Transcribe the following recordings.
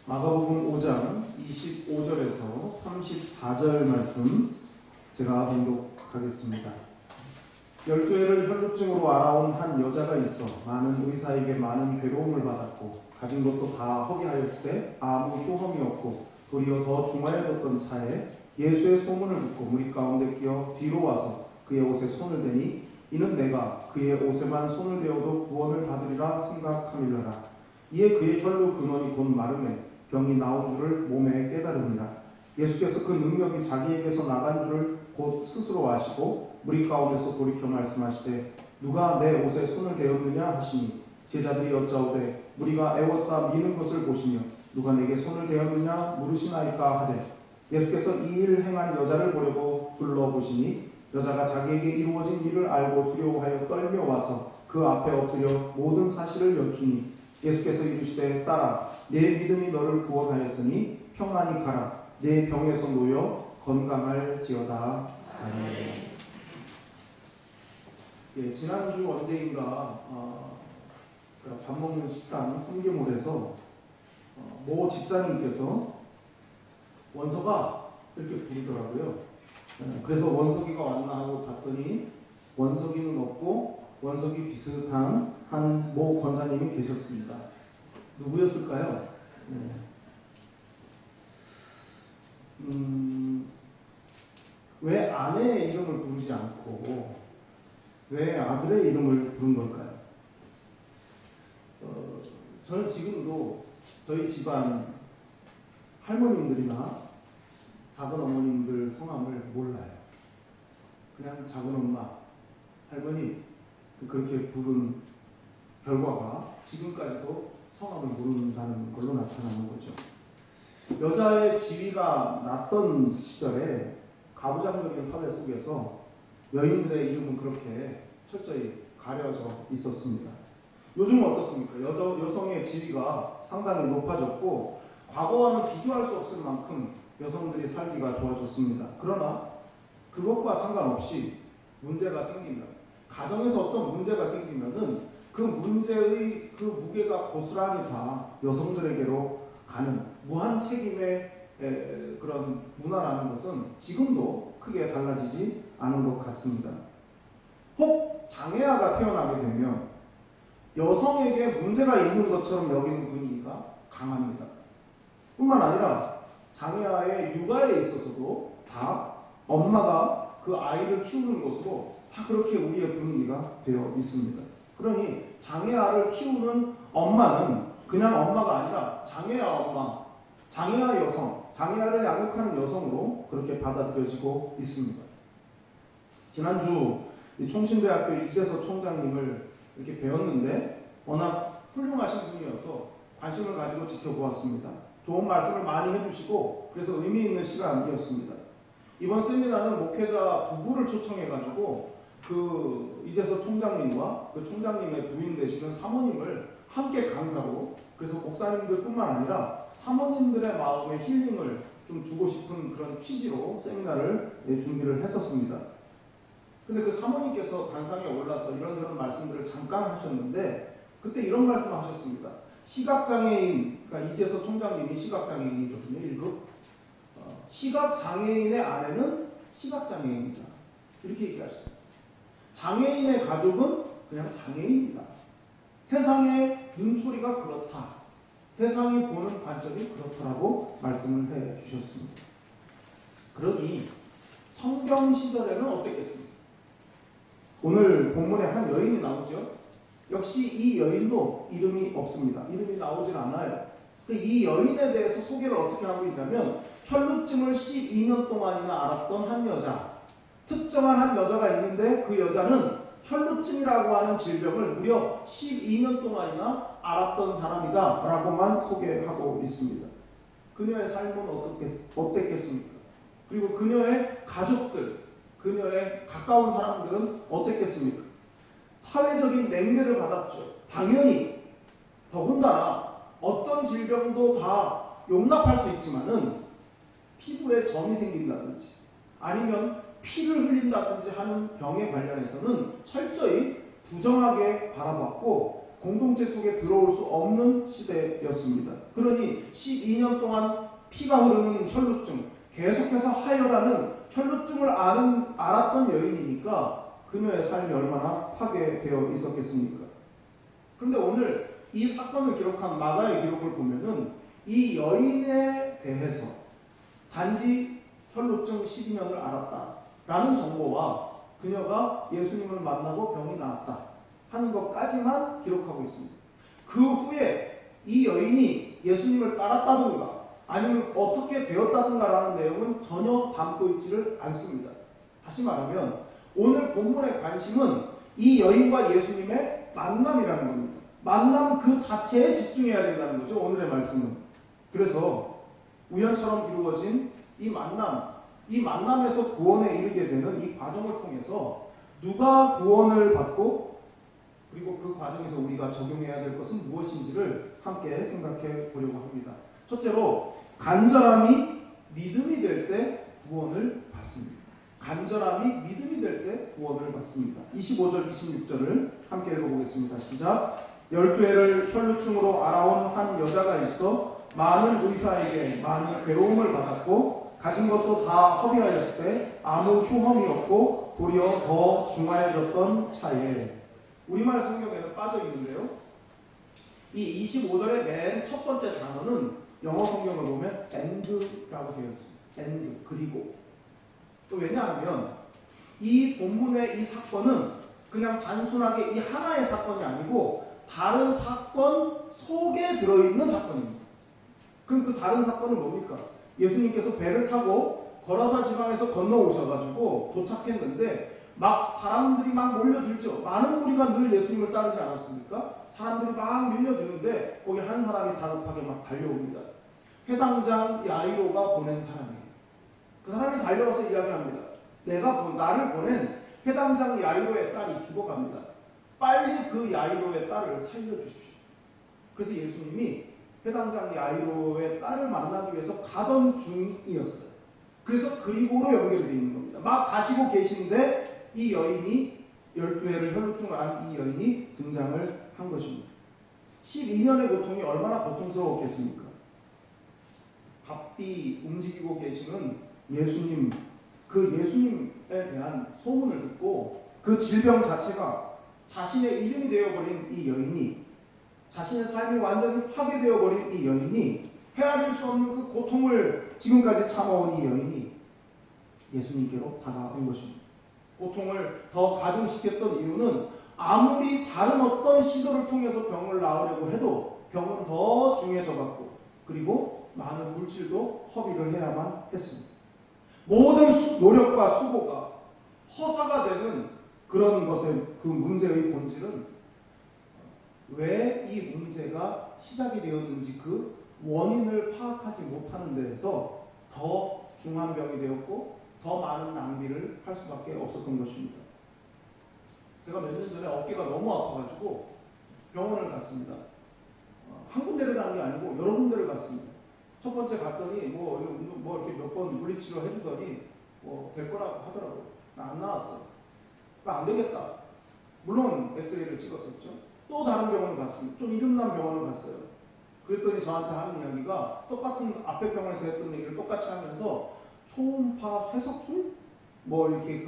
마가복음 5장 25절에서 34절 말씀 제가 봉독하겠습니다. 12해를 혈루증으로 알아온 한 여자가 있어 많은 의사에게 많은 괴로움을 받았고 가진 것도 다 허비하였을 때 아무 효험이 없고 도리어 더 중하여졌던 차에 예수의 소문을 듣고 무리 가운데 끼어 뒤로 와서 그의 옷에 손을 대니 이는 내가 그의 옷에만 손을 대어도 구원을 받으리라 생각함이러라. 이에 그의 혈루 근원이 곧 마름에 병이 나온 줄을 몸에 깨달으니라. 예수께서 그 능력이 자기에게서 나간 줄을 곧 스스로 아시고 무리 가운데서 돌이켜 말씀하시되 누가 내 옷에 손을 대었느냐 하시니 제자들이 여짜오되 무리가 애워싸 미는 것을 보시며 누가 내게 손을 대었느냐 물으시나이까 하되 예수께서 이 일을 행한 여자를 보려고 둘러보시니 여자가 자기에게 이루어진 일을 알고 두려워하여 떨며 와서 그 앞에 엎드려 모든 사실을 여쭈니 예수께서 이르시되 딸아 내 믿음이 너를 구원하였으니 평안히 가라 내 병에서 놓여 건강할지어다. 아멘. 예, 지난주 언제인가 밥 먹는 식당 성게몰에서 모 집사님께서 원서가 이렇게 부르더라고요. 그래서 원석이가 왔나 하고 봤더니 원석이는 없고 원석이 비슷한 한 모 권사님이 계셨습니다. 누구였을까요? 왜 아내의 이름을 부르지 않고 왜 아들의 이름을 부른 걸까요? 저는 지금도 저희 집안 할머님들이나 작은 어머님들 성함을 몰라요. 그냥 작은 엄마, 할머니 그렇게 부른 결과가 지금까지도 성함을 모른다는 걸로 나타나는 거죠. 여자의 지위가 낮던 시절에 가부장적인 사회 속에서 여인들의 이름은 그렇게 철저히 가려져 있었습니다. 요즘은 어떻습니까? 여성의 지위가 상당히 높아졌고 과거와는 비교할 수 없을 만큼 여성들이 살기가 좋아졌습니다. 그러나 그것과 상관없이 문제가 생기면, 가정에서 어떤 문제가 생기면은 그 문제의 그 무게가 고스란히 다 여성들에게로 가는 무한 책임의 그런 문화라는 것은 지금도 크게 달라지지 않은 것 같습니다. 혹 장애아가 태어나게 되면 여성에게 문제가 있는 것처럼 여기는 분위기가 강합니다. 뿐만 아니라 장애아의 육아에 있어서도 다 엄마가 그 아이를 키우는 것으로 다 그렇게 우리의 분위기가 되어 있습니다. 그러니 장애아를 키우는 엄마는 그냥 엄마가 아니라 장애아 엄마, 장애아 여성, 장애아를 양육하는 여성으로 그렇게 받아들여지고 있습니다. 지난주 총신대학교 이재서 총장님을 이렇게 배웠는데 워낙 훌륭하신 분이어서 관심을 가지고 지켜보았습니다. 좋은 말씀을 많이 해주시고 그래서 의미 있는 시간이었습니다. 이번 세미나는 목회자 부부를 초청해가지고 그 이재서 총장님과 그 총장님의 부인 되시는 사모님을 함께 강사로, 그래서 목사님들 뿐만 아니라 사모님들의 마음에 힐링을 좀 주고 싶은 그런 취지로 세미나를 준비를 했었습니다. 근데 그 사모님께서 단상에 올라서 이런저런 말씀들을 잠깐 하셨는데 그때 이런 말씀을 하셨습니다. 시각장애인, 그러니까 이재서 총장님이 시각장애인이거든요. 1급. 시각장애인의 아내는 시각장애인이다. 이렇게 얘기하시죠. 장애인의 가족은 그냥 장애인이다. 세상의 눈초리가 그렇다. 세상이 보는 관점이 그렇다라고 말씀을 해 주셨습니다. 그러니 성경 시절에는 어땠겠습니까? 오늘 본문에 한 여인이 나오죠. 역시 이 여인도 이름이 없습니다. 이름이 나오질 않아요. 이 여인에 대해서 소개를 어떻게 하고 있냐면 혈루증을 12년 동안이나 앓았던 한 여자, 특정한 한 여자가 있는데 그 여자는 혈루증이라고 하는 질병을 무려 12년 동안이나 앓았던 사람이다 라고만 소개하고 있습니다. 그녀의 삶은 어땠겠습니까? 그리고 그녀의 가족들, 그녀의 가까운 사람들은 어땠겠습니까? 사회적인 냉대를 받았죠. 당연히 더군다나 어떤 질병도 다 용납할 수 있지만은 피부에 점이 생긴다든지 아니면 피를 흘린다든지 하는 병에 관련해서는 철저히 부정하게 바라봤고 공동체 속에 들어올 수 없는 시대였습니다. 그러니 12년 동안 피가 흐르는 혈루증, 계속해서 하혈하는 혈루증을 알았던 여인이니까 그녀의 삶이 얼마나 파괴되어 있었겠습니까? 그런데 오늘 이 사건을 기록한 마가의 기록을 보면은 이 여인에 대해서 단지 혈루증 12년을 앓았다라는 정보와 그녀가 예수님을 만나고 병이 나았다 하는 것까지만 기록하고 있습니다. 그 후에 이 여인이 예수님을 따랐다든가 아니면 어떻게 되었다든가라는 내용은 전혀 담고 있지를 않습니다. 다시 말하면 오늘 본문의 관심은 이 여인과 예수님의 만남이라는 겁니다. 만남 그 자체에 집중해야 된다는 거죠. 오늘의 말씀은. 그래서 우연처럼 이루어진 이 만남에서 구원에 이르게 되는 이 과정을 통해서 누가 구원을 받고 그리고 그 과정에서 우리가 적용해야 될 것은 무엇인지를 함께 생각해 보려고 합니다. 첫째로 간절함이 믿음이 될 때 구원을 받습니다. 간절함이 믿음이 될 때 구원을 받습니다. 25절 26절을 함께 읽어보겠습니다. 시작. 12해를 혈루증으로 앓아온 한 여자가 있어 많은 의사에게 많은 괴로움을 받았고 가진 것도 다 허비하였을 때 아무 효험이 없고 도리어 더 중하여졌던 차에. 우리말 성경에는 빠져 있는데요. 이 25절의 맨 첫 번째 단어는 영어 성경을 보면 and라고 되어 있습니다. and, 그리고. 또 왜냐하면 이 본문의 이 사건은 그냥 단순하게 이 하나의 사건이 아니고 다른 사건 속에 들어있는 사건입니다. 그럼 그 다른 사건은 뭡니까? 예수님께서 배를 타고 거라사 지방에서 건너오셔가지고 도착했는데 막 사람들이 막 몰려들죠. 많은 무리가 늘 예수님을 따르지 않았습니까? 사람들이 막 밀려드는데 거기 한 사람이 다급하게 막 달려옵니다. 회당장 야이로가 보낸 사람이에요. 그 사람이 달려와서 이야기합니다. 나를 보낸 회당장 야이로의 딸이 죽어갑니다. 빨리 그 야이로의 딸을 살려주십시오. 그래서 예수님이 회당장 야이로의 딸을 만나기 위해서 가던 중이었어요. 그래서 그리고로 연결되어 있는 겁니다. 막 가시고 계신데 이 여인이 12해를 혈루증을 앓은 이 여인이 등장을 한 것입니다. 12년의 고통이 얼마나 고통스러웠겠습니까? 바삐 움직이고 계시는 예수님, 그 예수님에 대한 소문을 듣고 그 질병 자체가 자신의 이름이 되어버린 이 여인이, 자신의 삶이 완전히 파괴되어버린 이 여인이, 헤아릴 수 없는 그 고통을 지금까지 참아온 이 여인이 예수님께로 다가온 것입니다. 고통을 더 가중시켰던 이유는 아무리 다른 어떤 시도를 통해서 병을 나으려고 해도 병은 더 중해져갔고 그리고 많은 물질도 허비를 해야만 했습니다. 모든 노력과 수고가 허사가 되는 그런 것의 그 문제의 본질은 왜 이 문제가 시작이 되었는지 그 원인을 파악하지 못하는 데에서 더 중한 병이 되었고 더 많은 낭비를 할 수밖에 없었던 것입니다. 제가 몇 년 전에 어깨가 너무 아파가지고 병원을 갔습니다. 한 군데를 간 게 아니고 여러 군데를 갔습니다. 첫 번째 갔더니 뭐 이렇게 몇 번 물리치료 해주더니 될 거라고 하더라고요. 안 나왔어요. 안 되겠다. 물론 엑스레이를 찍었었죠. 또 다른 병원을 갔습니다. 좀 이름난 병원을 갔어요. 그랬더니 저한테 하는 이야기가 똑같은 앞에 병원에서 했던 얘기를 똑같이 하면서 초음파 쇠석술? 뭐 이렇게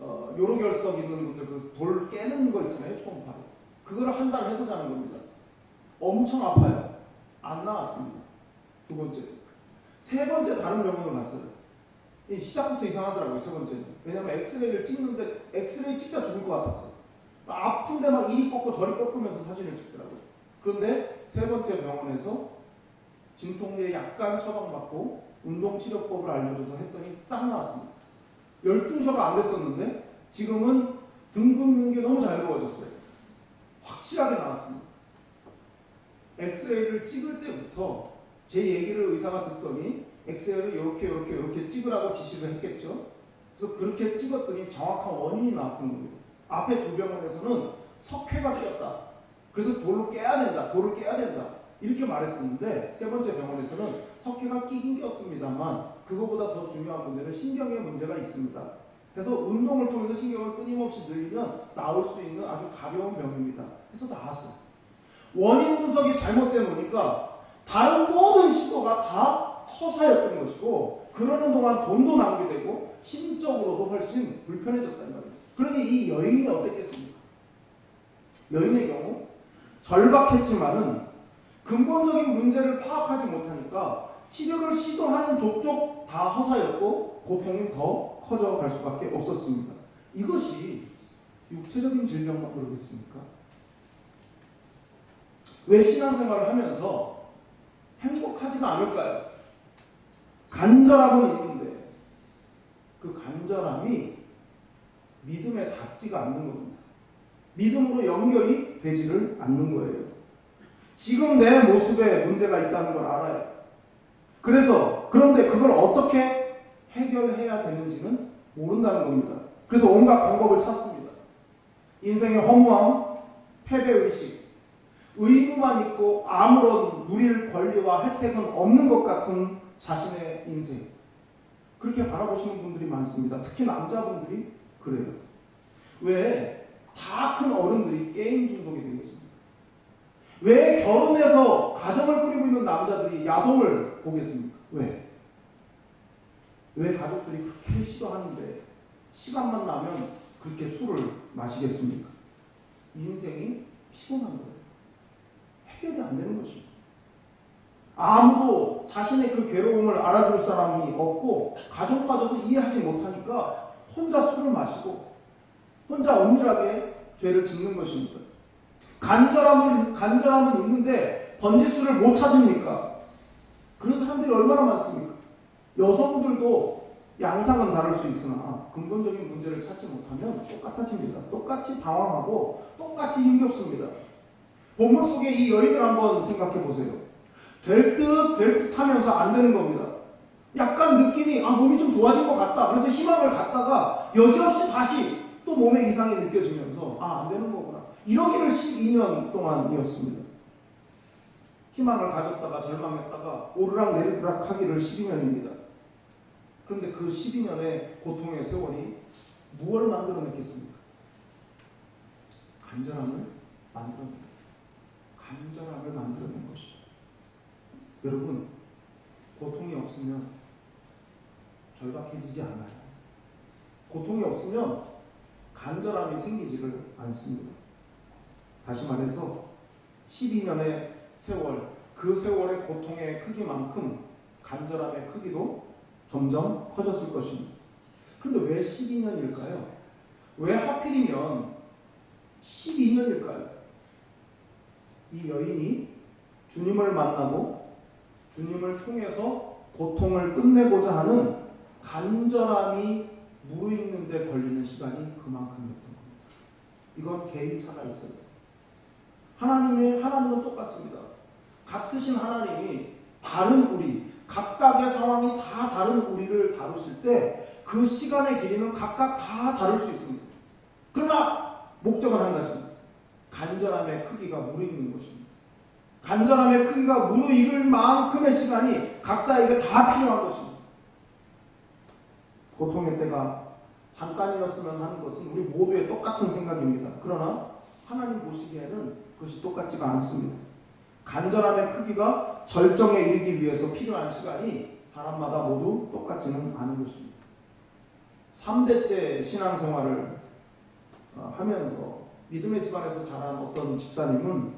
요로결석 있는 분들 그 돌 깨는 거 있잖아요. 초음파로. 그거를 한 달 해보자는 겁니다. 엄청 아파요. 안 나왔습니다. 두 번째. 세 번째 다른 병원을 갔어요. 시작부터 이상하더라고요. 세 번째는. 왜냐면 엑스레이를 찍는데 엑스레이 찍다 죽을 것 같았어요. 아픈데 막 이리 꺾고 저리 꺾으면서 사진을 찍더라고요. 그런데 세 번째 병원에서 진통제에 약간 처방받고 운동치료법을 알려줘서 했더니 싹 나왔습니다. 12쇼가 안 됐었는데 지금은 등 긁는 게 너무 자유로워졌어요. 확실하게 나왔습니다. 엑스레이를 찍을 때부터 제 얘기를 의사가 듣더니 엑스레이를 이렇게 찍으라고 지시를 했겠죠. 그래서 그렇게 찍었더니 정확한 원인이 나왔던 겁니다. 앞에 두 병원에서는 석회가 끼었다. 그래서 돌을 깨야 된다. 이렇게 말했었는데 세 번째 병원에서는 석회가 끼긴 꼈습니다만 그거보다 더 중요한 문제는 신경에 문제가 있습니다. 그래서 운동을 통해서 신경을 끊임없이 늘리면 나올 수 있는 아주 가벼운 병입니다. 그래서 나왔어요. 원인 분석이 잘못된 거니까 다른 모든 허사였던 것이고 그러는 동안 돈도 낭비되고 심적으로도 훨씬 불편해졌단 말이에요. 그러니 이 여인이 어땠겠습니까? 여인의 경우 절박했지만은 근본적인 문제를 파악하지 못하니까 치료를 시도하는 족족 다 허사였고 고통이 더 커져갈 수밖에 없었습니다. 이것이 육체적인 질병만 그러겠습니까? 왜 신앙생활을 하면서 행복하지가 않을까요? 간절함은 있는데 그 간절함이 믿음에 닿지가 않는 겁니다. 믿음으로 연결이 되지를 않는 거예요. 지금 내 모습에 문제가 있다는 걸 알아요. 그런데 그걸 어떻게 해결해야 되는지는 모른다는 겁니다. 그래서 온갖 방법을 찾습니다. 인생의 허무함, 패배의식, 의무만 있고 아무런 누릴 권리와 혜택은 없는 것 같은 자신의 인생. 그렇게 바라보시는 분들이 많습니다. 특히 남자분들이 그래요. 왜 다 큰 어른들이 게임 중독이 되겠습니까? 왜 결혼해서 가정을 꾸리고 있는 남자들이 야동을 보겠습니까? 왜? 왜 가족들이 그렇게 시도하는데 시간만 나면 그렇게 술을 마시겠습니까? 인생이 피곤한 거예요. 해결이 안 되는 것입니다. 아무도 자신의 그 괴로움을 알아줄 사람이 없고 가족마저도 이해하지 못하니까 혼자 술을 마시고 혼자 엄밀하게 죄를 짓는 것입니다. 간절함은 있는데 번지수를 못 찾으니까. 그런 사람들이 얼마나 많습니까? 여성들도 양상은 다를 수 있으나 근본적인 문제를 찾지 못하면 똑같아집니다. 똑같이 당황하고 똑같이 힘겹습니다. 본문 속에 이 여인을 한번 생각해 보세요. 될 듯 하면서 안 되는 겁니다. 약간 느낌이 몸이 좀 좋아진 것 같다. 그래서 희망을 갖다가 여지없이 다시 또 몸에 이상이 느껴지면서 안 되는 거구나. 이러기를 12년 동안이었습니다. 희망을 가졌다가 절망했다가 오르락내리락 하기를 12년입니다. 그런데 그 12년의 고통의 세월이 무엇을 만들어냈겠습니까? 간절함을 만들어낸 것입니다. 여러분, 고통이 없으면 절박해지지 않아요. 고통이 없으면 간절함이 생기지를 않습니다. 다시 말해서 12년의 세월, 그 세월의 고통의 크기만큼 간절함의 크기도 점점 커졌을 것입니다. 그런데 왜 12년일까요? 왜 하필이면 12년일까요? 이 여인이 주님을 만나고 주님을 통해서 고통을 끝내고자 하는 간절함이 무르익는 데 걸리는 시간이 그만큼이었던 겁니다. 이건 개인차가 있어요. 하나님은 똑같습니다. 같으신 하나님이 다른 우리, 각각의 상황이 다 다른 우리를 다루실 때 그 시간의 길이는 각각 다 다를 수 있습니다. 그러나 목적은 한 가지입니다. 간절함의 크기가 무르익는 것입니다. 간절함의 크기가 무르익을 만큼의 시간이 각자에게 다 필요한 것입니다. 고통의 때가 잠깐이었으면 하는 것은 우리 모두의 똑같은 생각입니다. 그러나 하나님 보시기에는 그것이 똑같지가 않습니다. 간절함의 크기가 절정에 이르기 위해서 필요한 시간이 사람마다 모두 똑같지는 않은 것입니다. 3대째 신앙생활을 하면서 믿음의 집안에서 자란 어떤 집사님은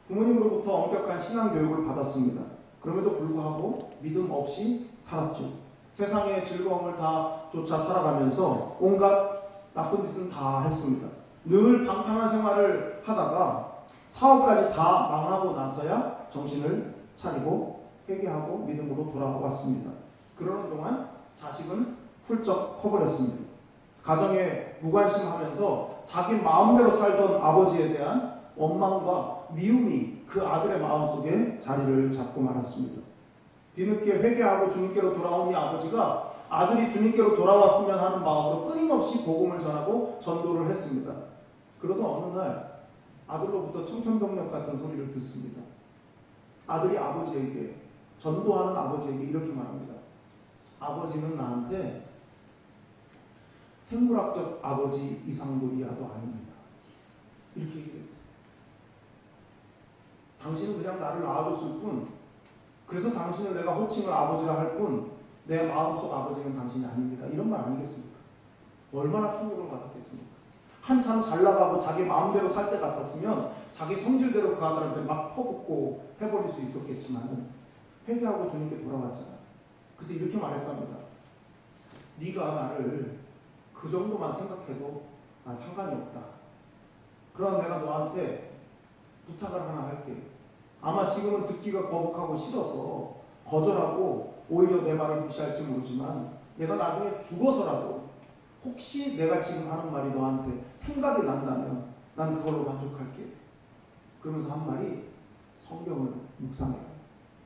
부모님으로부터 엄격한 신앙교육을 받았습니다. 그럼에도 불구하고 믿음 없이 살았죠. 세상의 즐거움을 다 쫓아 살아가면서 온갖 나쁜 짓은 다 했습니다. 늘 방탕한 생활을 하다가 사업까지 다 망하고 나서야 정신을 차리고 회개하고 믿음으로 돌아왔습니다. 그러는 동안 자식은 훌쩍 커버렸습니다. 가정에 무관심하면서 자기 마음대로 살던 아버지에 대한 원망과 미움이 그 아들의 마음속에 자리를 잡고 말았습니다. 뒤늦게 회개하고 주님께로 돌아온 이 아버지가 아들이 주님께로 돌아왔으면 하는 마음으로 끊임없이 복음을 전하고 전도를 했습니다. 그러던 어느 날 아들로부터 청천벽력 같은 소리를 듣습니다. 아들이 아버지에게, 전도하는 아버지에게 이렇게 말합니다. 아버지는 나한테 생물학적 아버지 이상도 이하도 아닙니다. 이렇게 얘기했다. 당신은 그냥 나를 낳아줬을 뿐 그래서 당신을 내가 호칭을 아버지라 할 뿐 내 마음속 아버지는 당신이 아닙니다. 이런 말 아니겠습니까? 얼마나 충격을 받았겠습니까? 한참 잘 나가고 자기 마음대로 살 때 같았으면 자기 성질대로 그 아들한테 막 퍼붓고 해버릴 수 있었겠지만 회개하고 주님께 돌아왔잖아. 그래서 이렇게 말했답니다. 네가 나를 그 정도만 생각해도 난 상관이 없다. 그럼 내가 너한테 부탁을 하나 할게. 아마 지금은 듣기가 거북하고 싫어서 거절하고 오히려 내 말을 무시할지 모르지만 내가 나중에 죽어서라도 혹시 내가 지금 하는 말이 너한테 생각이 난다면 난 그걸로 만족할게. 그러면서 한 말이 성경을 묵상해라.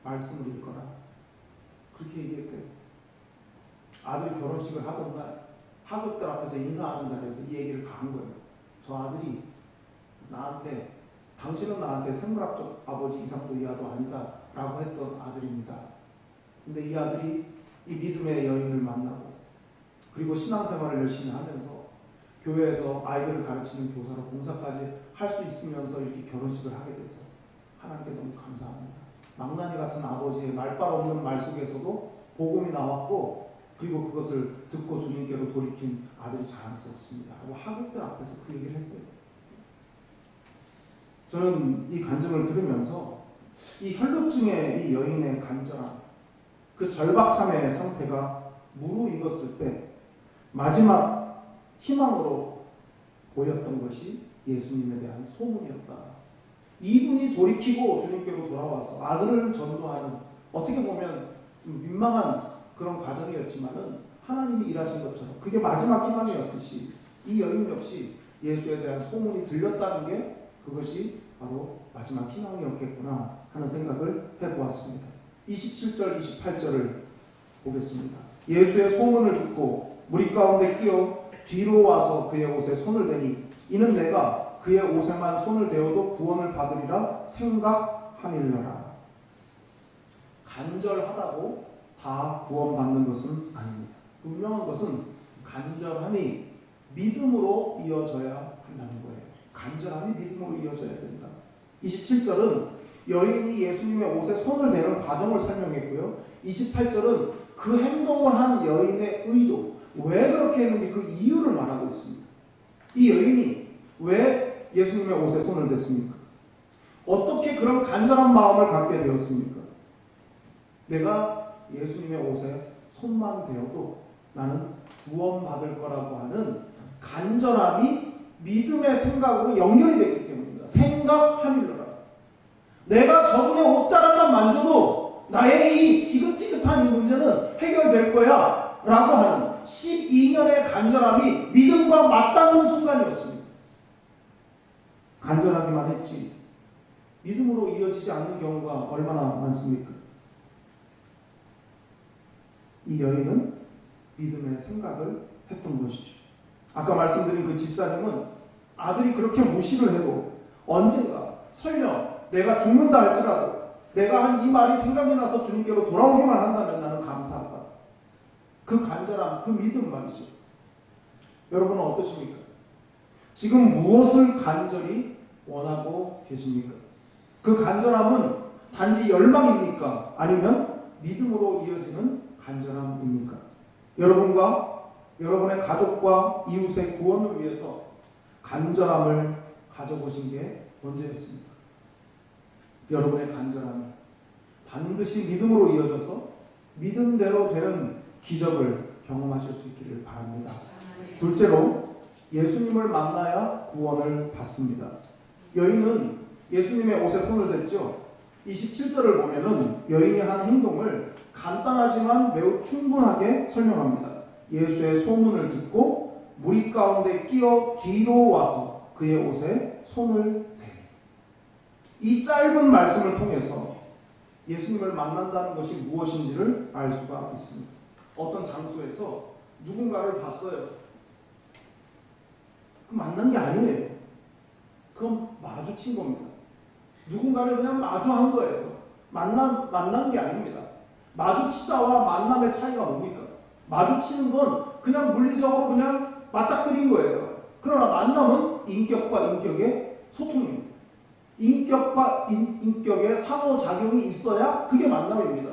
말씀을 읽거라. 그렇게 얘기했대요. 아들이 결혼식을 하던 날 하객들 앞에서 인사하는 자리에서 이 얘기를 다 한 거예요. 저 아들이 나한테 당신은 나한테 생물학적 아버지 이상도 이하도 아니다 라고 했던 아들입니다. 근데 이 아들이 이 믿음의 여인을 만나고 그리고 신앙생활을 열심히 하면서 교회에서 아이들을 가르치는 교사로 봉사까지 할 수 있으면서 이렇게 결혼식을 하게 돼서 하나님께 너무 감사합니다. 망나니 같은 아버지의 말발 없는 말 속에서도 복음이 나왔고 그리고 그것을 듣고 주님께로 돌이킨 아들이 자랑스럽습니다. 하고 하객들 앞에서 그 얘기를 했대요. 저는 이 간증을 들으면서 이 혈루증의 이 여인의 간절함, 그 절박함의 상태가 무르익었을 때 마지막 희망으로 보였던 것이 예수님에 대한 소문이었다. 이분이 돌이키고 주님께로 돌아와서 아들을 전도하는 어떻게 보면 좀 민망한 그런 과정이었지만은 하나님이 일하신 것처럼 그게 마지막 희망이었듯이 이 여인 역시 예수에 대한 소문이 들렸다는 게 그것이 바로 마지막 희망이었겠구나 하는 생각을 해보았습니다. 27절, 28절을 보겠습니다. 예수의 소문을 듣고 무리 가운데 끼어 뒤로 와서 그의 옷에 손을 대니 이는 내가 그의 옷에만 손을 대어도 구원을 받으리라 생각함일러라. 간절하다고 다 구원받는 것은 아닙니다. 분명한 것은 간절함이 믿음으로 이어져야 한다는 거예요. 간절함이 믿음으로 이어져야 된다. 27절은 여인이 예수님의 옷에 손을 대는 과정을 설명했고요. 28절은 그 행동을 한 여인의 의도, 왜 그렇게 했는지 그 이유를 말하고 있습니다. 이 여인이 왜 예수님의 옷에 손을 댔습니까? 어떻게 그런 간절한 마음을 갖게 되었습니까? 내가 예수님의 옷에 손만 대어도 나는 구원받을 거라고 하는 간절함이 믿음의 생각으로 연결이 되기 때문입니다. 생각함이라. 내가 저분의 옷자락만 만져도 나의 이 지긋지긋한 이 문제는 해결될 거야 라고 하는 12년의 간절함이 믿음과 맞닿는 순간이었습니다. 간절하기만 했지 믿음으로 이어지지 않는 경우가 얼마나 많습니까? 이 여인은 믿음의 생각을 했던 것이죠. 아까 말씀드린 그 집사님은 아들이 그렇게 무시를 해도 언젠가 설령 내가 죽는다 할지라도 내가 한 이 말이 생각이 나서 주님께로 돌아오기만 한다면 나는 감사하다. 그 간절함, 그 믿음 말이죠. 여러분은 어떠십니까? 지금 무엇을 간절히 원하고 계십니까? 그 간절함은 단지 열망입니까? 아니면 믿음으로 이어지는 간절함입니까? 여러분과 여러분의 가족과 이웃의 구원을 위해서 간절함을 가져보신 게 언제였습니까? 여러분의 간절함이 반드시 믿음으로 이어져서 믿음대로 되는 기적을 경험하실 수 있기를 바랍니다. 둘째로 예수님을 만나야 구원을 받습니다. 여인은 예수님의 옷에 손을 댔죠. 27절을 보면은 여인이 한 행동을 간단하지만 매우 충분하게 설명합니다. 예수의 소문을 듣고 무리 가운데 끼어 뒤로 와서 그의 옷에 손을 대니. 이 짧은 말씀을 통해서 예수님을 만난다는 것이 무엇인지를 알 수가 있습니다. 어떤 장소에서 누군가를 봤어요. 그 만난 게 아니에요. 그건 마주친 겁니다. 누군가를 그냥 마주한 거예요. 만난 게 아닙니다. 마주치다와 만남의 차이가 뭡니까? 마주치는 건 그냥 물리적으로 그냥 맞닥뜨린 거예요. 그러나 만남은 인격과 인격의 소통입니다. 인격과 인격의 상호작용이 있어야 그게 만남입니다.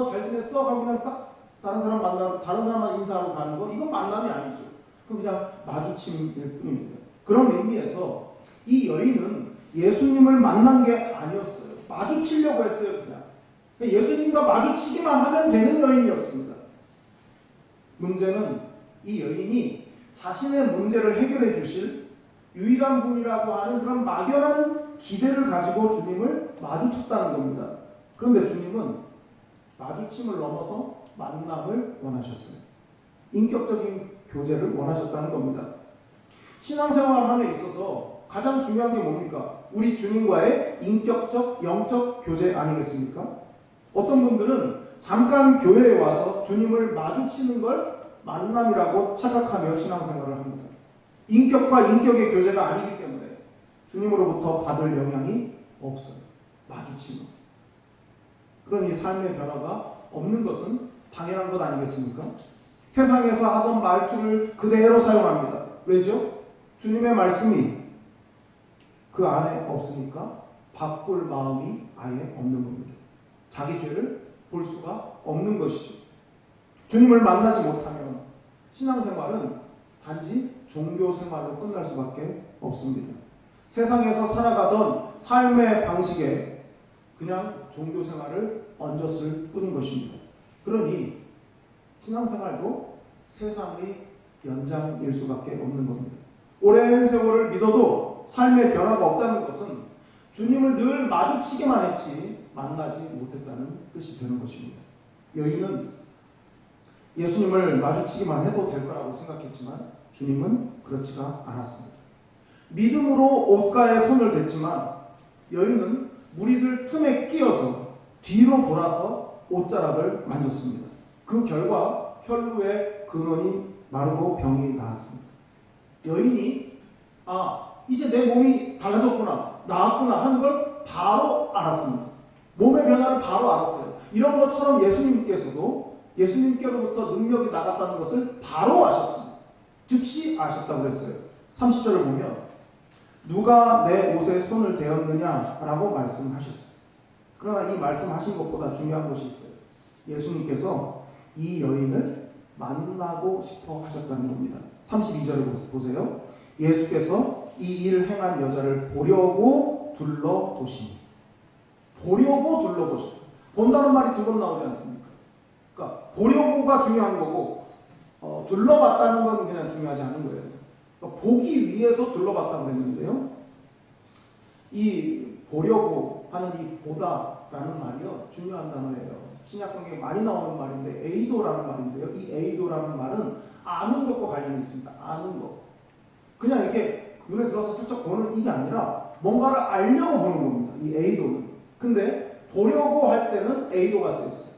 잘 지냈어? 하고 그냥 딱 다른 사람만 인사하고 가는 거, 이건 만남이 아니죠. 그냥 마주침일 뿐입니다. 그런 의미에서 이 여인은 예수님을 만난 게 아니었어요. 마주치려고 했어요, 그냥. 예수님과 마주치기만 하면 되는 여인이었습니다. 문제는 이 여인이 자신의 문제를 해결해 주실 유일한 분이라고 하는 그런 막연한 기대를 가지고 주님을 마주쳤다는 겁니다. 그런데 주님은 마주침을 넘어서 만남을 원하셨어요. 인격적인 교제를 원하셨다는 겁니다. 신앙생활함에 있어서 가장 중요한 게 뭡니까? 우리 주님과의 인격적, 영적 교제 아니겠습니까? 어떤 분들은 잠깐 교회에 와서 주님을 마주치는 걸 만남이라고 착각하며 신앙생활을 합니다. 인격과 인격의 교제가 아니기 때문에 주님으로부터 받을 영향이 없어요. 마주치면. 그러니 삶의 변화가 없는 것은 당연한 것 아니겠습니까? 세상에서 하던 말투를 그대로 사용합니다. 왜죠? 주님의 말씀이 그 안에 없으니까 바꿀 마음이 아예 없는 겁니다. 자기 죄를 볼 수가 없는 것이죠. 주님을 만나지 못하면 신앙생활은 단지 종교생활로 끝날 수밖에 없습니다. 세상에서 살아가던 삶의 방식에 그냥 종교생활을 얹었을 뿐인 것입니다. 그러니 신앙생활도 세상의 연장일 수밖에 없는 겁니다. 오랜 세월을 믿어도 삶의 변화가 없다는 것은 주님을 늘 마주치기만 했지 만나지 못했다는 뜻이 되는 것입니다. 여인은 예수님을 마주치기만 해도 될 거라고 생각했지만 주님은 그렇지가 않았습니다. 믿음으로 옷가에 손을 댔지만 여인은 무리들 틈에 끼어서 뒤로 돌아서 옷자락을 만졌습니다. 그 결과 혈루의 근원이 마르고 병이 나았습니다. 여인이 이제 내 몸이 달라졌구나, 나았구나 하는 걸 바로 알았습니다. 몸의 변화를 바로 알았어요. 이런 것처럼 예수님께로부터 능력이 나갔다는 것을 바로 아셨습니다. 즉시 아셨다고 그랬어요. 30절을 보면 누가 내 옷에 손을 대었느냐라고 말씀하셨어요. 그러나 이 말씀하신 것보다 중요한 것이 있어요. 예수님께서 이 여인을 만나고 싶어 하셨다는 겁니다. 32절을 보세요. 예수께서 이 일을 행한 여자를 보려고 둘러보시니. 보려고 둘러보셨다. 본다는 말이 두 번 나오지 않습니까? 그러니까 보려고가 중요한 거고 둘러봤다는 건 그냥 중요하지 않은 거예요. 그러니까 보기 위해서 둘러봤다고 했는데요. 이 보려고 하는 이 보다라는 말이요, 중요한 단어예요. 신약성경에 많이 나오는 말인데 에이도라는 말인데요. 이 에이도라는 말은 아는 것과 관련이 있습니다. 아는 것. 그냥 이렇게 눈에 들어서 슬쩍 보는 이게 아니라 뭔가를 알려고 보는 겁니다. 이 에이도는. 근데 보려고 할 때는 에이도가 쓰였어요.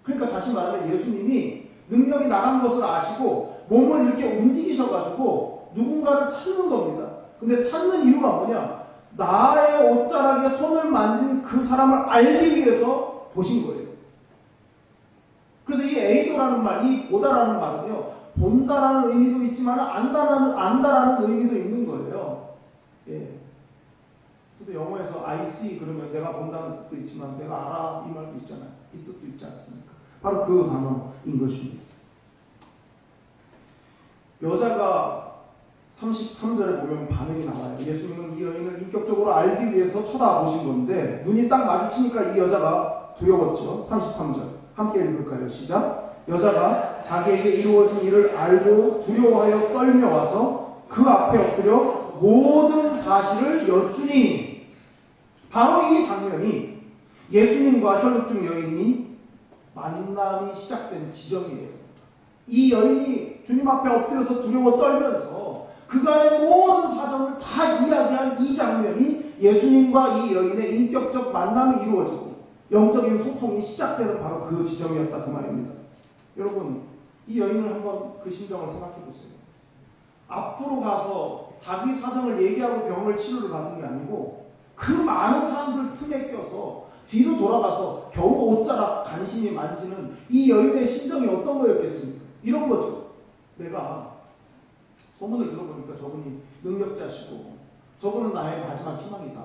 그러니까 다시 말하면 예수님이 능력이 나간 것을 아시고 몸을 이렇게 움직이셔가지고 누군가를 찾는 겁니다. 근데 찾는 이유가 뭐냐? 나의 옷자락에 손을 만진 그 사람을 알기 위해서 보신 거예요. 그래서 이 에이도라는 말, 이 보다라는 말은요, 본다라는 의미도 있지만 안다라는 의미도 있는 거예요. 예. 그래서 영어에서 I see 그러면 내가 본다는 뜻도 있지만 내가 알아 이 말도 있잖아요. 이 뜻도 있지 않습니까? 바로 그 단어인 것입니다. 여자가 33절에 보면 반응이 나와요. 예수님은 이 여인을 인격적으로 알기 위해서 쳐다보신 건데 눈이 딱 마주치니까 이 여자가 두려웠죠. 33절 함께 읽을까요? 시작. 여자가 자기에게 이루어진 일을 알고 두려워하여 떨며 와서 그 앞에 엎드려 모든 사실을 여쭈니. 바로 이 장면이 예수님과 혈육중 여인이 만남이 시작된 지점이에요. 이 여인이 주님 앞에 엎드려서 두려워 떨면서 그간의 모든 사정을 다 이야기한 이 장면이 예수님과 이 여인의 인격적 만남이 이루어지고 영적인 소통이 시작되는 바로 그 지점이었다 그 말입니다. 여러분, 이 여인을 한번 그 심정을 생각해 보세요. 앞으로 가서 자기 사정을 얘기하고 병을 치료를 받은 게 아니고 그 많은 사람들 틈에 껴서 뒤로 돌아가서 겨우 옷자락 간신히 만지는 이 여인의 심정이 어떤 거였겠습니까? 이런 거죠. 내가 소문을 들어보니까 저분이 능력자시고 저분은 나의 마지막 희망이다.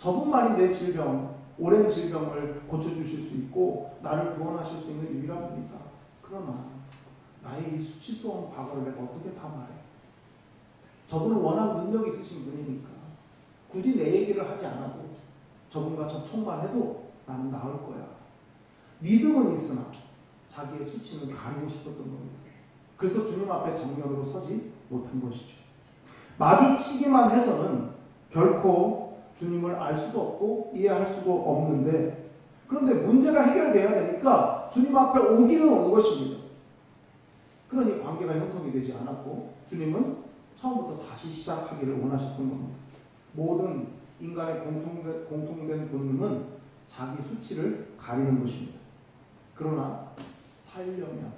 저분만이 내 질병, 오랜 질병을 고쳐주실 수 있고 나를 구원하실 수 있는 유일한 분이다. 그러나 나의 이 수치스러운 과거를 내가 어떻게 다 말해? 저분은 워낙 능력이 있으신 분이니까 굳이 내 얘기를 하지 않아도 저분과 접촉만 해도 나는 나을 거야. 믿음은 있으나 자기의 수치는 가리고 싶었던 겁니다. 그래서 주님 앞에 정면으로 서지 못한 것이죠. 마주치기만 해서는 결코 주님을 알 수도 없고 이해할 수도 없는데, 그런데 문제가 해결돼야 되니까 주님 앞에 오기는 온 것입니다. 그러니 관계가 형성이 되지 않았고 주님은 처음부터 다시 시작하기를 원하셨던 겁니다. 모든 인간의 공통된 본능은 자기 수치를 가리는 것입니다. 그러나 살려면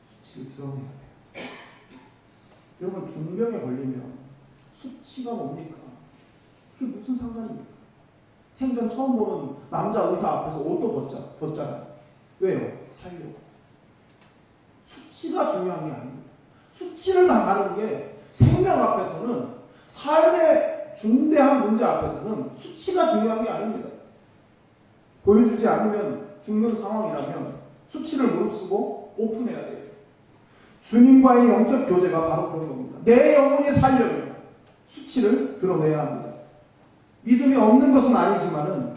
수치를 드러내야 돼요. 여러분, 중병에 걸리면 수치가 뭡니까? 그게 무슨 상관입니까? 생전 처음 보는 남자 의사 앞에서 옷도 벗잖아요. 왜요? 살려고. 수치가 중요한 게 아닙니다. 수치를 당하는 게 생명 앞에서는, 삶의 중대한 문제 앞에서는 수치가 중요한 게 아닙니다. 보여주지 않으면 죽는 상황이라면 수치를 무릅쓰고 오픈해야 돼요. 주님과의 영적 교제가 바로 그런 겁니다. 내 영혼이 살려면 수치를 드러내야 합니다. 믿음이 없는 것은 아니지만은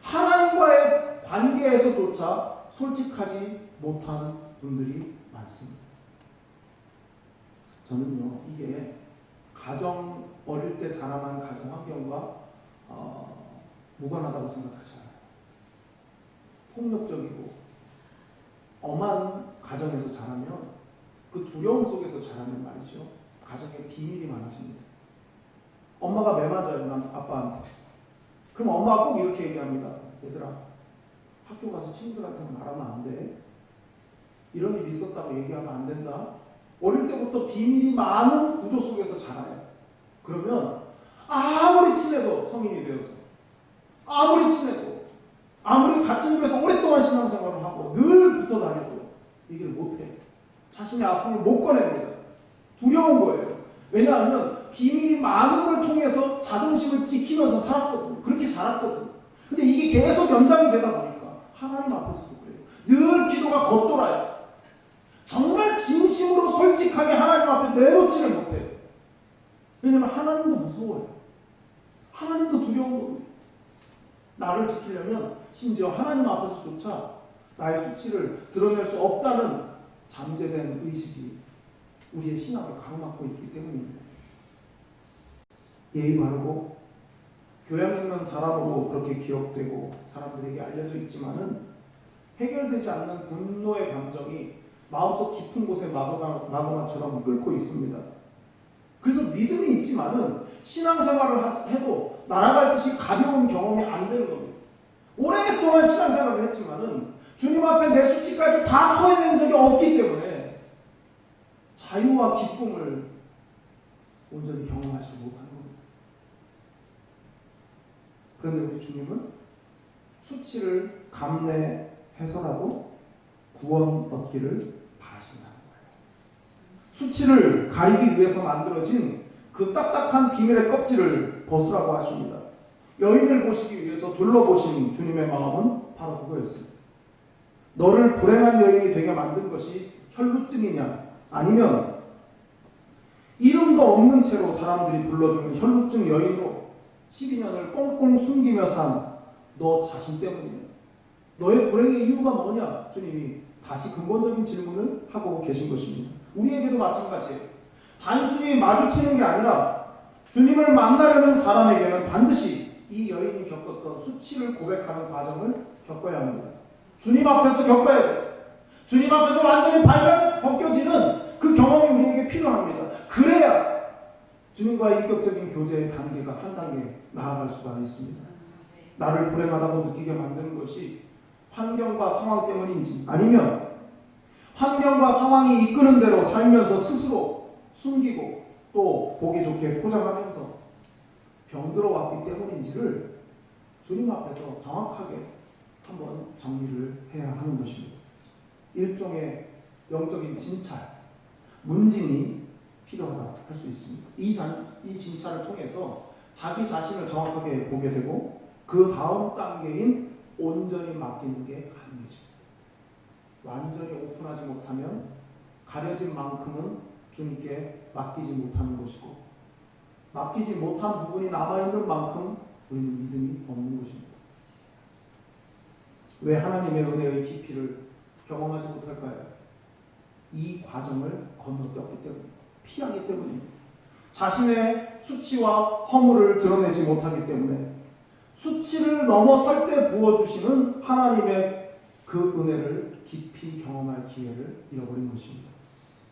하나님과의 관계에서조차 솔직하지 못한 분들이 많습니다. 저는요, 이게 어릴 때 자라난 가정 환경과 무관하다고 생각하지 않아요. 폭력적이고 엄한 가정에서 자라면, 그 두려움 속에서 자라면 말이죠, 가정에 비밀이 많아집니다. 엄마가 매 맞아요, 아빠한테. 그럼 엄마가 꼭 이렇게 얘기합니다. 얘들아, 학교 가서 친구들한테 말하면 안 돼. 이런 일이 있었다고 얘기하면 안 된다. 어릴 때부터 비밀이 많은 구조 속에서 자라요. 그러면 아무리 친해도, 성인이 되어서 아무리 친해도, 아무리 같은 교회에서 오랫동안 신앙생활을 하고 늘 붙어 다녀도 얘기를 못해요. 자신의 아픔을 못 꺼냅니다. 두려운 거예요. 왜냐하면 비밀이 많은 걸 통해서 자존심을 지키면서 살았거든요. 그렇게 자랐거든요. 근데 이게 계속 연장이 되다 보니까 하나님 앞에서도 그래요. 늘 기도가 겉돌아요. 정말 진심으로 솔직하게 하나님 앞에 내놓지를 못해요. 왜냐하면 하나님도 무서워요. 하나님도 두려운 겁니다. 나를 지키려면 심지어 하나님 앞에서조차 나의 수치를 드러낼 수 없다는 잠재된 의식이 우리의 신앙을 강막고 있기 때문입니다. 예의 바르고 교양 있는 사람으로 그렇게 기억되고 사람들에게 알려져 있지만은 해결되지 않는 분노의 감정이 마음속 깊은 곳에 마그마처럼 끓고 있습니다. 그래서 믿음이 있지만은 신앙생활을 해도 날아갈 듯이 가벼운 경험이 안 되는 겁니다. 오랫동안 신앙생활을 했지만은 주님 앞에 내 수치까지 다 토해낸 적이 없기 때문에 자유와 기쁨을 온전히 경험하지 못하는 겁니다. 그런데 우리 주님은 수치를 감내해서라도 구원 얻기를 바라신다는 거예요. 수치를 가리기 위해서 만들어진 그 딱딱한 비밀의 껍질을 벗으라고 하십니다. 여인을 보시기 위해서 둘러보신 주님의 마음은 바로 그거였습니다. 너를 불행한 여인이 되게 만든 것이 혈루증이냐, 아니면 이름도 없는 채로 사람들이 불러주는 혈루증 여인으로 12년을 꽁꽁 숨기며 산 너 자신 때문이냐, 너의 불행의 이유가 뭐냐, 주님이 다시 근본적인 질문을 하고 계신 것입니다. 우리에게도 마찬가지예요. 단순히 마주치는 게 아니라 주님을 만나려는 사람에게는 반드시 이 여인이 겪었던 수치를 고백하는 과정을 겪어야 합니다. 주님 앞에서 겪어야 돼요. 주님 앞에서 완전히 벗겨지는 그 경험이 우리에게 필요합니다. 그래야 주님과의 인격적인 교제의 단계가 한 단계 나아갈 수가 있습니다. 나를 불행하다고 느끼게 만드는 것이 환경과 상황 때문인지, 아니면 환경과 상황이 이끄는 대로 살면서 스스로 숨기고 또 보기 좋게 포장하면서 병들어 왔기 때문인지를 주님 앞에서 정확하게 한번 정리를 해야 하는 것입니다. 일종의 영적인 진찰, 문진이 필요하다 할 수 있습니다. 이 진찰을 통해서 자기 자신을 정확하게 보게 되고 그 다음 단계인 온전히 맡기는 게 가능해집니다. 완전히 오픈하지 못하면 가려진 만큼은 주님께 맡기지 못하는 것이고 맡기지 못한 부분이 남아있는 만큼 우리는 믿음이 없는 것입니다. 왜 하나님의 은혜의 깊이를 경험하지 못할까요? 이 과정을 건너뛰었기 때문입니다. 피하기 때문입니다. 자신의 수치와 허물을 드러내지 못하기 때문에 수치를 넘어설 때 부어주시는 하나님의 그 은혜를 깊이 경험할 기회를 잃어버린 것입니다.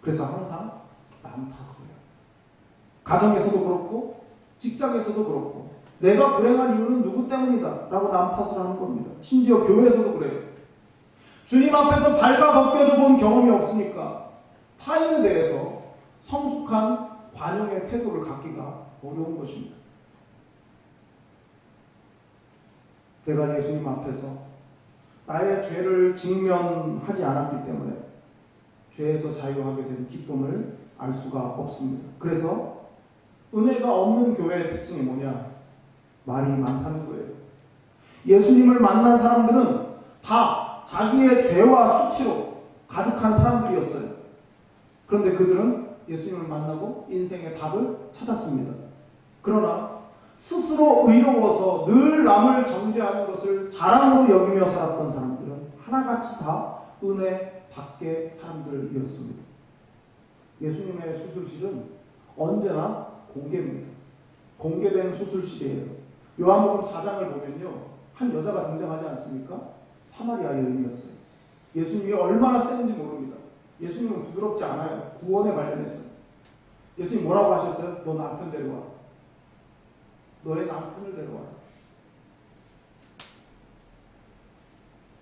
그래서 항상 남 탓을 해요. 가정에서도 그렇고 직장에서도 그렇고 내가 불행한 이유는 누구 때문이다 라고 남 탓을 하는 겁니다. 심지어 교회에서도 그래요. 주님 앞에서 발가 벗겨져 본 경험이 없으니까 타인에 대해서 성숙한 관용의 태도를 갖기가 어려운 것입니다. 내가 예수님 앞에서 나의 죄를 직면하지 않았기 때문에 죄에서 자유하게 된 기쁨을 알 수가 없습니다. 그래서 은혜가 없는 교회의 특징이 뭐냐? 말이 많다는 거예요. 예수님을 만난 사람들은 다 자기의 죄와 수치로 가득한 사람들이었어요. 그런데 그들은 예수님을 만나고 인생의 답을 찾았습니다. 그러나 스스로 의로워서 늘 남을 정죄하는 것을 자랑으로 여기며 살았던 사람들은 하나같이 다 은혜 밖의 사람들이었습니다. 예수님의 수술실은 언제나 공개입니다. 공개된 수술실이에요. 요한복음 4장을 보면요, 한 여자가 등장하지 않습니까? 사마리아 여인이었어요. 예수님이 얼마나 센지 모릅니다. 예수님은 부드럽지 않아요. 구원에 관련해서. 예수님 뭐라고 하셨어요? 너 남편 데려와. 너의 남편을 데려와.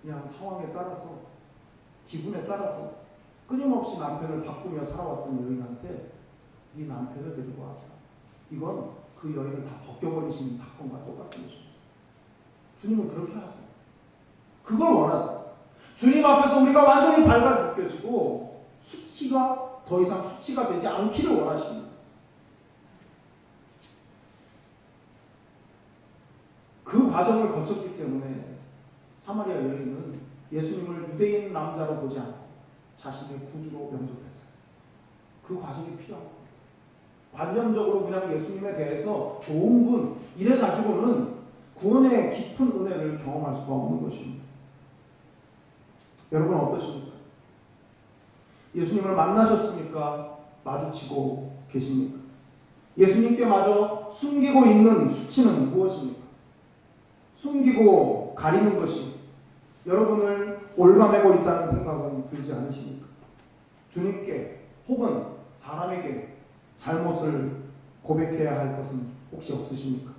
그냥 상황에 따라서, 기분에 따라서 끊임없이 남편을 바꾸며 살아왔던 여인한테 네 남편을 데리고 와. 이건 그 여인을 다 벗겨버리시는 사건과 똑같은 것입니다. 주님은 그렇게 하세요. 그걸 원하세요. 주님 앞에서 우리가 완전히 발가 벗겨지고 수치가 더 이상 수치가 되지 않기를 원하십니다. 그 과정을 거쳤기 때문에 사마리아 여인은 예수님을 유대인 남자로 보지 않고 자신의 구주로 영접했어요. 그 과정이 필요한 겁니다. 관념적으로 그냥 예수님에 대해서 좋은 분 이래가지고는 구원의 깊은 은혜를 경험할 수가 없는 것입니다. 여러분 어떠십니까? 예수님을 만나셨습니까? 마주치고 계십니까? 예수님께 마저 숨기고 있는 수치는 무엇입니까? 숨기고 가리는 것이 여러분을 올가매고 있다는 생각은 들지 않으십니까? 주님께 혹은 사람에게 잘못을 고백해야 할 것은 혹시 없으십니까?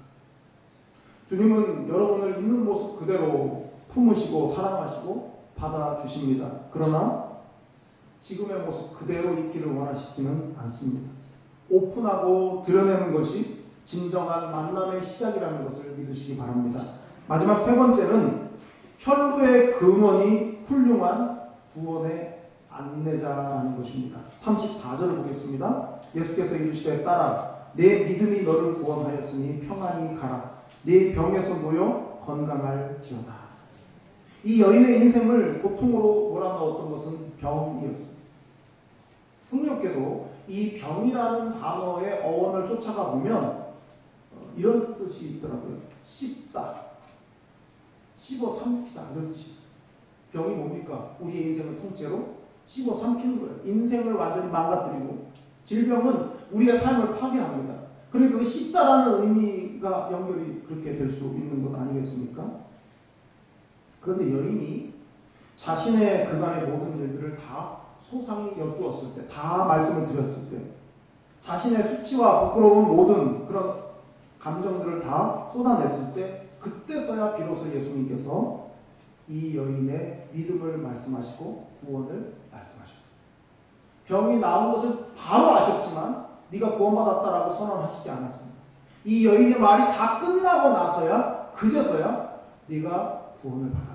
주님은 여러분을 있는 모습 그대로 품으시고 사랑하시고 받아주십니다. 그러나 지금의 모습 그대로 있기를 원하시지는 않습니다. 오픈하고 드러내는 것이 진정한 만남의 시작이라는 것을 믿으시기 바랍니다. 마지막 세 번째는 혈루의 근원이 훌륭한 구원의 안내자라는 것입니다. 34절을 보겠습니다. 예수께서 이르시되 딸아 내 믿음이 너를 구원하였으니 평안히 가라. 네 병에서 놓여 건강할지어다. 이 여인의 인생을 고통으로 몰아넣었던 것은 병이었습니다. 흥미롭게도 이 병이라는 단어의 어원을 쫓아가 보면 이런 뜻이 있더라고요. 씹다, 씹어 삼키다 이런 뜻이 있어요. 병이 뭡니까? 우리의 인생을 통째로 씹어 삼키는 거예요. 인생을 완전히 망가뜨리고 질병은 우리의 삶을 파괴합니다. 그러니까 그 씹다라는 의미가 연결이 그렇게 될 수 있는 것 아니겠습니까? 그런데 여인이 자신의 그간의 모든 일들을 다 소상히 여쭈었을 때, 다 말씀을 드렸을 때, 자신의 수치와 부끄러운 모든 그런 감정들을 다 쏟아냈을 때, 그때서야 비로소 예수님께서 이 여인의 믿음을 말씀하시고 구원을 말씀하셨어요. 병이 나온 것을 바로 아셨지만 네가 구원받았다라고 선언하시지 않았습니다. 이 여인의 말이 다 끝나고 나서야, 그제서야 네가 구원을 받았다.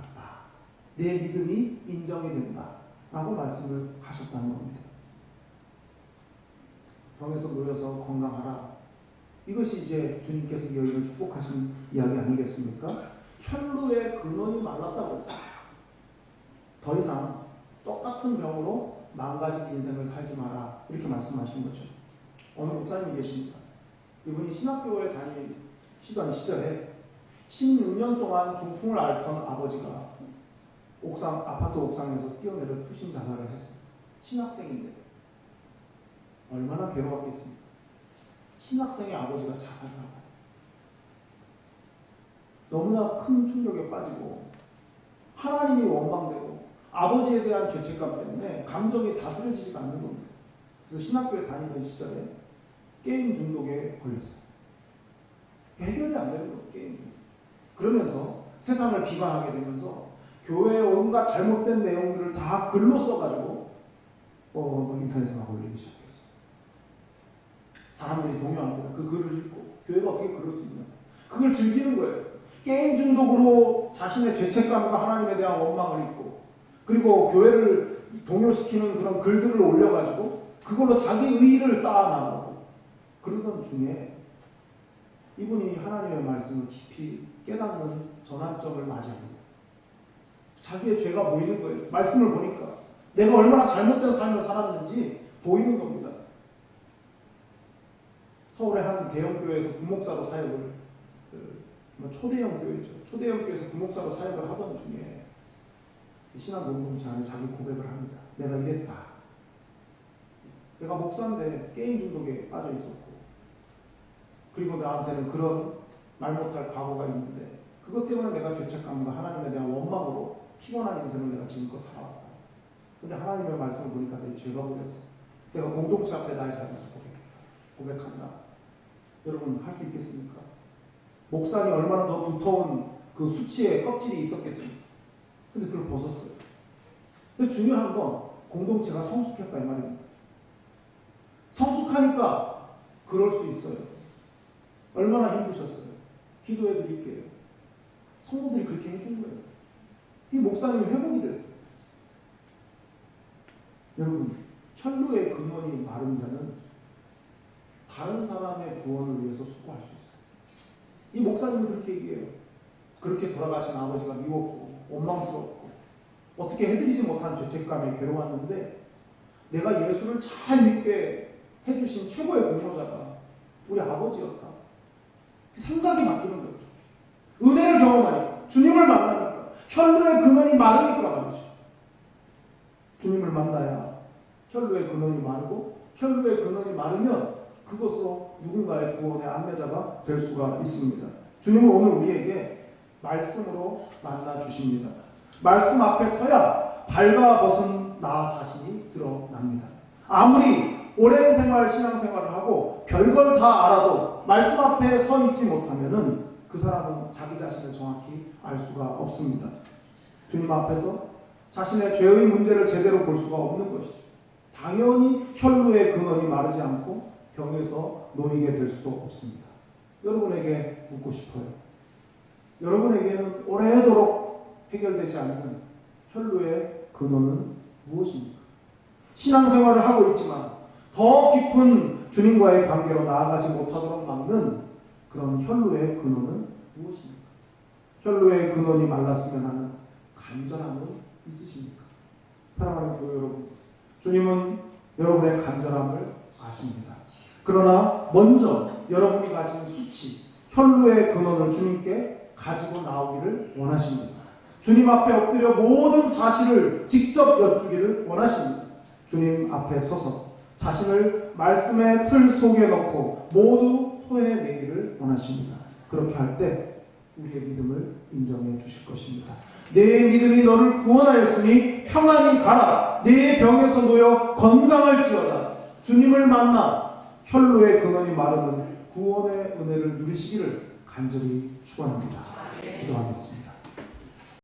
내 믿음이 인정이 된다. 라고 말씀을 하셨다는 겁니다. 병에서 놓여서 건강하라. 이것이 이제 주님께서 여인을 축복하신 이야기 아니겠습니까? 혈루의 근원이 말랐다고 했어요. 더 이상 똑같은 병으로 망가진 인생을 살지 마라, 이렇게 말씀하신 거죠. 어느 목사님이 계십니다. 이분이 신학교에 다니시던 시절에 16년 동안 중풍을 앓던 아버지가 아파트 옥상에서 뛰어내려 투신 자살을 했어요. 신학생인데 얼마나 괴로웠겠습니까? 신학생의 아버지가 자살을 하고 너무나 큰 충격에 빠지고 하나님이 원망되고 아버지에 대한 죄책감 때문에 감정이 다스려지지가 않는 겁니다. 그래서 신학교에 다니던 시절에 게임 중독에 걸렸어요. 해결이 안 되는 거예요, 게임 중독. 그러면서 세상을 비관하게 되면서 교회의 온갖 잘못된 내용들을 다 글로 써가지고 인터넷에 막 올리기 시작했어요. 사람들이 동요합니다. 그 글을 읽고 교회가 어떻게 그럴 수 있냐. 그걸 즐기는 거예요. 게임 중독으로 자신의 죄책감과 하나님에 대한 원망을 잊고, 그리고 교회를 동요시키는 그런 글들을 올려가지고 그걸로 자기 의의를 쌓아나가고, 그러던 중에 이분이 하나님의 말씀을 깊이 깨닫는 전환점을 맞이합니다. 자기의 죄가 보이는 거예요. 말씀을 보니까 내가 얼마나 잘못된 삶을 살았는지 보이는 겁니다. 서울의 한 대형교회에서 부목사로 사역을, 초대형 교회죠. 초대형 교회에서 부목사로 사역을 하던 중에 신앙 공동체 안에 자기 고백을 합니다. 내가 이랬다. 내가 목사인데 게임 중독에 빠져 있었고, 그리고 나한테는 그런 말 못할 과거가 있는데 그것 때문에 내가 죄책감과 하나님에 대한 원망으로 피곤한 인생을 내가 지금껏 살아왔다. 근데 하나님의 말씀을 보니까 내 죄가 보여서 내가 공동체 앞에 나의 잘못을 고백한다. 여러분, 할 수 있겠습니까? 목살이 얼마나 더 두터운 그 수치의 껍질이 있었겠습니까? 근데 그걸 벗었어요. 근데 중요한 건 공동체가 성숙했다, 이 말입니다. 성숙하니까 그럴 수 있어요. 얼마나 힘드셨어요? 기도해 드릴게요. 성도들이 그렇게 해준 거예요. 이 목사님이 회복이 됐어요. 여러분, 혈루의 근원이 마른 자는 다른 사람의 구원을 위해서 수고할 수 있어요. 이 목사님이 그렇게 얘기해요. 그렇게 돌아가신 아버지가 미웠고 원망스럽고 어떻게 해드리지 못한 죄책감에 괴로웠는데 내가 예수를 잘 믿게 해주신 최고의 공로자가 우리 아버지였다. 생각이 바뀌는 거죠. 은혜를 경험하니까, 주님을 만나니까, 혈루의 근원이 마르니까 말이죠. 주님을 만나야 혈루의 근원이 마르고, 혈루의 근원이 마르면 그것으로 누군가의 구원의 안내자가 될 수가 있습니다. 주님은 오늘 우리에게 말씀으로 만나 주십니다. 말씀 앞에 서야 발가벗은 나 자신이 드러납니다. 아무리 오랜 생활, 신앙생활을 하고 별걸 다 알아도 말씀 앞에 서 있지 못하면은 그 사람은 자기 자신을 정확히 알 수가 없습니다. 주님 앞에서 자신의 죄의 문제를 제대로 볼 수가 없는 것이죠. 당연히 혈루의 근원이 마르지 않고 병에서 놓이게 될 수도 없습니다. 여러분에게 묻고 싶어요. 여러분에게는 오래도록 해결되지 않는 혈루의 근원은 무엇입니까? 신앙생활을 하고 있지만 더 깊은 주님과의 관계로 나아가지 못하도록 막는 그런 혈루의 근원은 무엇입니까? 혈루의 근원이 말랐으면 하는 간절함은 있으십니까? 사랑하는 교회 여러분, 주님은 여러분의 간절함을 아십니다. 그러나 먼저 여러분이 가진 수치, 혈루의 근원을 주님께 가지고 나오기를 원하십니다. 주님 앞에 엎드려 모든 사실을 직접 여쭈기를 원하십니다. 주님 앞에 서서 자신을 말씀의 틀 속에 넣고 모두 토해내기를 원하십니다. 그렇게 할 때 우리의 믿음을 인정해 주실 것입니다. 내 믿음이 너를 구원하였으니 평안히 가라. 내 병에서 놓여 건강할지어다. 주님을 만나 혈루의 근원이 마르는 구원의 은혜를 누리시기를 간절히 축원합니다. 기도하겠습니다.